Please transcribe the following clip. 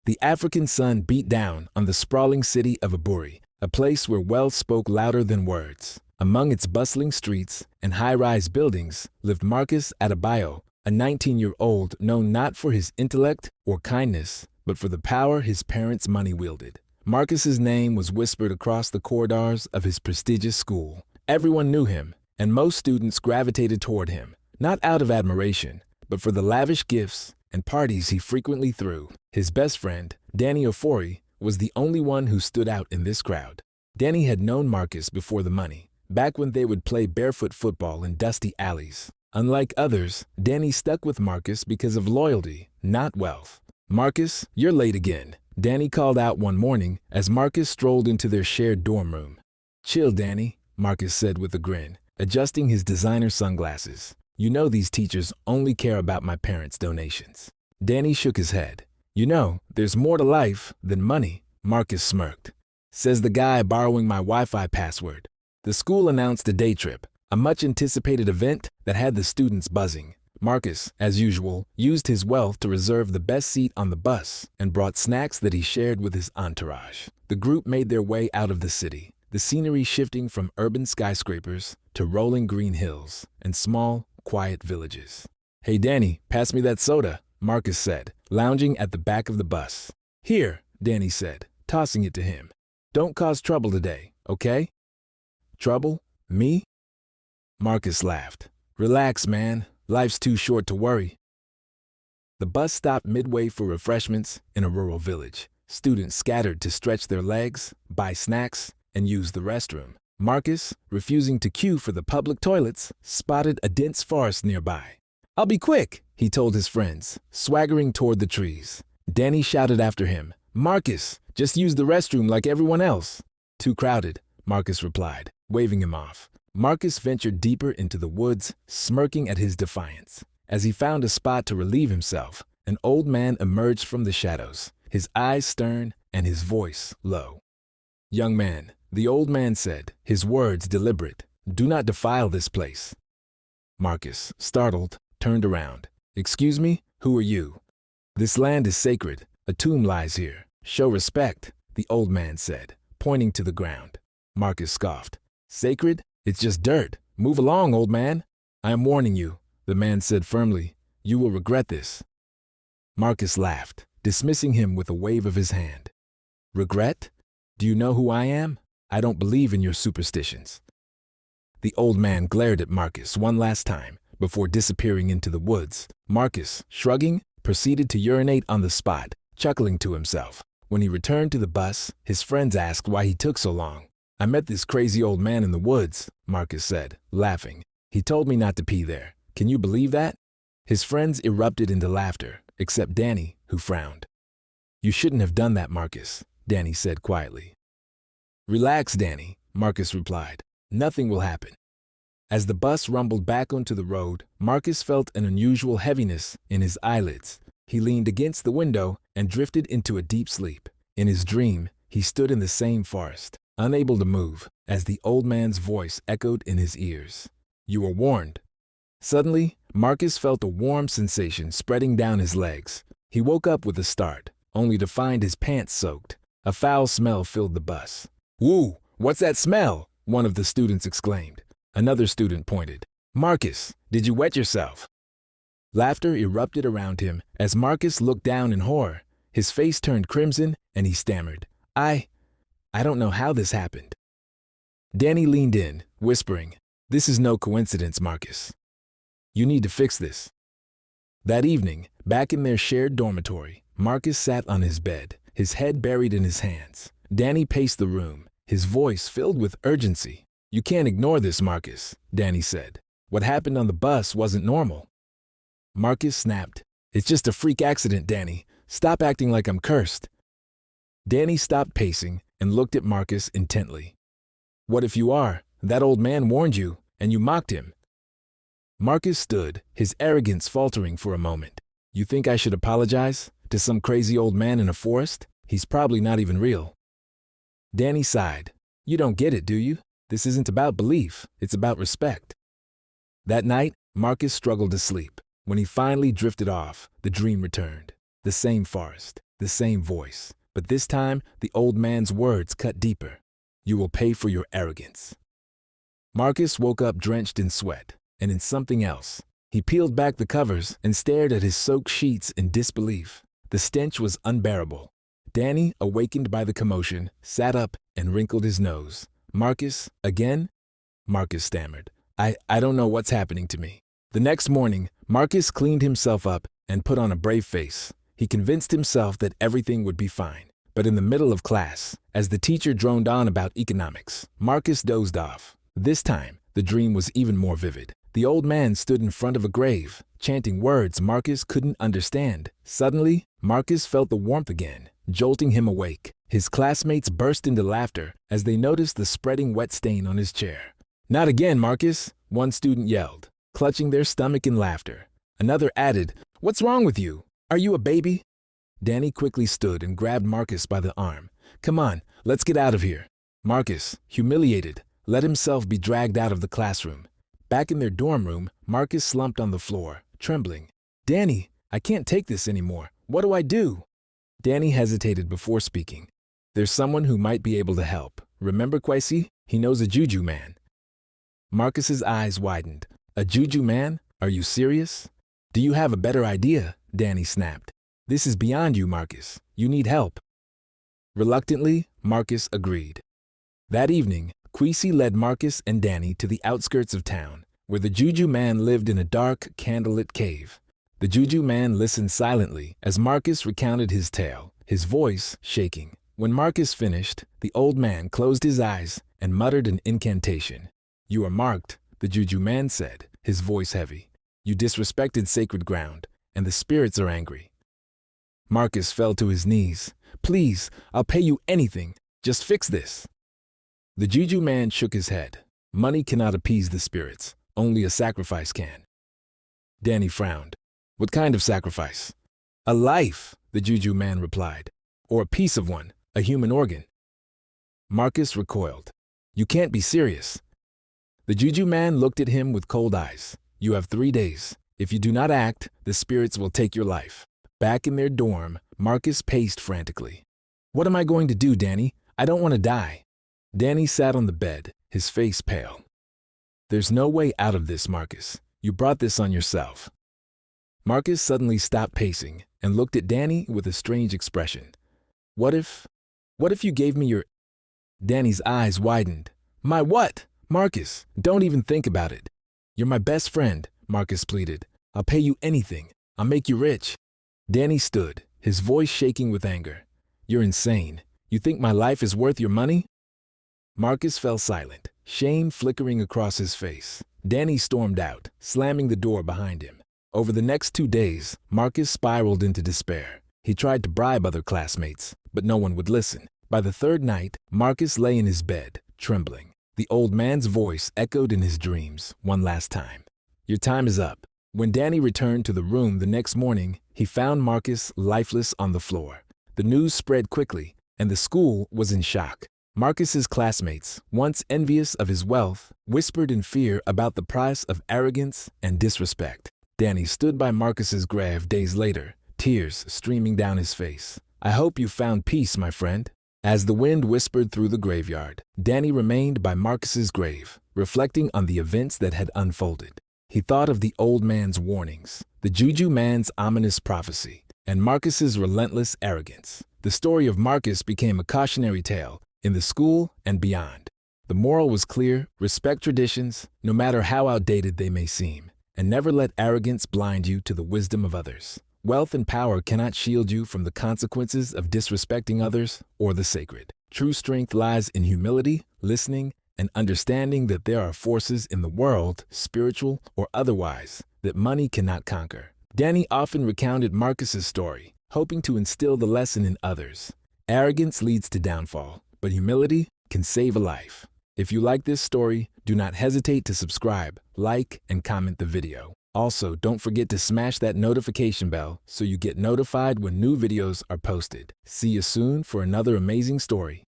The African sun beat down on the sprawling city of Aburi, a place where wealth spoke louder than words. Among its bustling streets and high-rise buildings lived Marcus Adebayo, a 19-year-old known not for his intellect or kindness, but for the power his parents' money wielded. Marcus's name was whispered across the corridors of his prestigious school. Everyone knew him, and most students gravitated toward him, not out of admiration, but for the lavish gifts and parties he frequently threw. His best friend, Danny Ofori, was the only one who stood out in this crowd. Danny had known Marcus before the money, back when they would play barefoot football in dusty alleys. Unlike others, Danny stuck with Marcus because of loyalty, not wealth. "Marcus, you're late again," Danny called out one morning as Marcus strolled into their shared dorm room. "Chill, Danny," Marcus said with a grin, adjusting his designer sunglasses. "You know these teachers only care about my parents' donations." Danny shook his head. "You know, there's more to life than money," Marcus smirked. "Says the guy borrowing my Wi-Fi password." The school announced a day trip, a much-anticipated event that had the students buzzing. Marcus, as usual, used his wealth to reserve the best seat on the bus and brought snacks that he shared with his entourage. The group made their way out of the city, the scenery shifting from urban skyscrapers to rolling green hills and small, quiet villages. "Hey Danny, pass me that soda," Marcus said, lounging at the back of the bus. "Here," Danny said, tossing it to him. "Don't cause trouble today, okay?" "Trouble? Me?" Marcus laughed. "Relax, man. Life's too short to worry." The bus stopped midway for refreshments in a rural village. Students scattered to stretch their legs, buy snacks, and use the restroom. Marcus, refusing to queue for the public toilets, spotted a dense forest nearby. "I'll be quick," he told his friends, swaggering toward the trees. Danny shouted after him, "Marcus, just use the restroom like everyone else." "Too crowded," Marcus replied, waving him off. Marcus ventured deeper into the woods, smirking at his defiance. As he found a spot to relieve himself, an old man emerged from the shadows, his eyes stern and his voice low. "Young man," the old man said, his words deliberate, "do not defile this place." Marcus, startled, turned around. "Excuse me, who are you?" "This land is sacred. A tomb lies here. Show respect," the old man said, pointing to the ground. Marcus scoffed. "Sacred? It's just dirt. Move along, old man." "I am warning you," the man said firmly. "You will regret this." Marcus laughed, dismissing him with a wave of his hand. "Regret? Do you know who I am? I don't believe in your superstitions." The old man glared at Marcus one last time before disappearing into the woods. Marcus, shrugging, proceeded to urinate on the spot, chuckling to himself. When he returned to the bus, his friends asked why he took so long. "I met this crazy old man in the woods," Marcus said, laughing. "He told me not to pee there. Can you believe that?" His friends erupted into laughter, except Danny, who frowned. "You shouldn't have done that, Marcus," Danny said quietly. "Relax, Danny," Marcus replied. "Nothing will happen." As the bus rumbled back onto the road, Marcus felt an unusual heaviness in his eyelids. He leaned against the window and drifted into a deep sleep. In his dream, he stood in the same forest, unable to move, as the old man's voice echoed in his ears. "You were warned." Suddenly, Marcus felt a warm sensation spreading down his legs. He woke up with a start, only to find his pants soaked. A foul smell filled the bus. "Woo! What's that smell?" one of the students exclaimed. Another student pointed. "Marcus, did you wet yourself?" Laughter erupted around him as Marcus looked down in horror. His face turned crimson and he stammered, I don't know how this happened." Danny leaned in, whispering, "This is no coincidence, Marcus. You need to fix this." That evening, back in their shared dormitory, Marcus sat on his bed, his head buried in his hands. Danny paced the room, his voice filled with urgency. "You can't ignore this, Marcus," Danny said. "What happened on the bus wasn't normal." Marcus snapped. "It's just a freak accident, Danny. Stop acting like I'm cursed." Danny stopped pacing and looked at Marcus intently. "What if you are? That old man warned you, and you mocked him." Marcus stood, his arrogance faltering for a moment. "You think I should apologize? To some crazy old man in a forest? He's probably not even real." Danny sighed. "You don't get it, do you? This isn't about belief, it's about respect." That night, Marcus struggled to sleep. When he finally drifted off, the dream returned. The same forest, The same voice, but this time the old man's words cut deeper. You will pay for your arrogance. Marcus woke up drenched in sweat and in something else. He peeled back the covers and stared at his soaked sheets in disbelief. The stench was unbearable. Danny, awakened by the commotion, sat up and wrinkled his nose. Marcus, again? Marcus stammered. I don't know what's happening to me. The next morning, Marcus cleaned himself up and put on a brave face. He convinced himself that everything would be fine. But in the middle of class, as the teacher droned on about economics, Marcus dozed off. This time, the dream was even more vivid. The old man stood in front of a grave, chanting words Marcus couldn't understand. Suddenly, Marcus felt the warmth again, jolting him awake. His classmates burst into laughter as they noticed the spreading wet stain on his chair. Not again, Marcus, one student yelled, clutching their stomach in laughter. Another added, What's wrong with you? Are you a baby? Danny quickly stood and grabbed Marcus by the arm. Come on, let's get out of here. Marcus, humiliated, let himself be dragged out of the classroom. Back in their dorm room, Marcus slumped on the floor, trembling. Danny, I can't take this anymore. What do I do? Danny hesitated before speaking. There's someone who might be able to help. Remember Kwesi? He knows a juju man. Marcus's eyes widened. A juju man? Are you serious? Do you have a better idea? Danny snapped. This is beyond you, Marcus. You need help. Reluctantly, Marcus agreed. That evening, Kwesi led Marcus and Danny to the outskirts of town, where the juju man lived in a dark, candlelit cave. The juju man listened silently as Marcus recounted his tale, his voice shaking. When Marcus finished, the old man closed his eyes and muttered an incantation. You are marked, the juju man said, his voice heavy. You disrespected sacred ground, and the spirits are angry. Marcus fell to his knees. Please, I'll pay you anything. Just fix this. The juju man shook his head. Money cannot appease the spirits. Only a sacrifice can. Danny frowned. What kind of sacrifice? A life, the juju man replied. Or a piece of one, a human organ. Marcus recoiled. You can't be serious. The juju man looked at him with cold eyes. You have 3 days. If you do not act, the spirits will take your life. Back in their dorm, Marcus paced frantically. What am I going to do, Danny? I don't want to die. Danny sat on the bed, his face pale. There's no way out of this, Marcus. You brought this on yourself. Marcus suddenly stopped pacing and looked at Danny with a strange expression. What if you gave me your... Danny's eyes widened. My what? Marcus, don't even think about it. You're my best friend, Marcus pleaded. I'll pay you anything. I'll make you rich. Danny stood, his voice shaking with anger. You're insane. You think my life is worth your money? Marcus fell silent, shame flickering across his face. Danny stormed out, slamming the door behind him. Over the next 2 days, Marcus spiraled into despair. He tried to bribe other classmates, but no one would listen. By the third night, Marcus lay in his bed, trembling. The old man's voice echoed in his dreams one last time. Your time is up. When Danny returned to the room the next morning, he found Marcus lifeless on the floor. The news spread quickly, and the school was in shock. Marcus's classmates, once envious of his wealth, whispered in fear about the price of arrogance and disrespect. Danny stood by Marcus's grave days later, tears streaming down his face. I hope you found peace, my friend. As the wind whispered through the graveyard, Danny remained by Marcus's grave, reflecting on the events that had unfolded. He thought of the old man's warnings, the juju man's ominous prophecy, and Marcus's relentless arrogance. The story of Marcus became a cautionary tale in the school and beyond. The moral was clear: respect traditions, no matter how outdated they may seem, and never let arrogance blind you to the wisdom of others. Wealth and power cannot shield you from the consequences of disrespecting others or the sacred. True strength lies in humility, listening, and understanding that there are forces in the world, spiritual or otherwise, that money cannot conquer. Danny often recounted Marcus's story, hoping to instill the lesson in others. Arrogance leads to downfall, but humility can save a life. If you like this story, do not hesitate to subscribe, like, and comment the video. Also, don't forget to smash that notification bell so you get notified when new videos are posted. See you soon for another amazing story.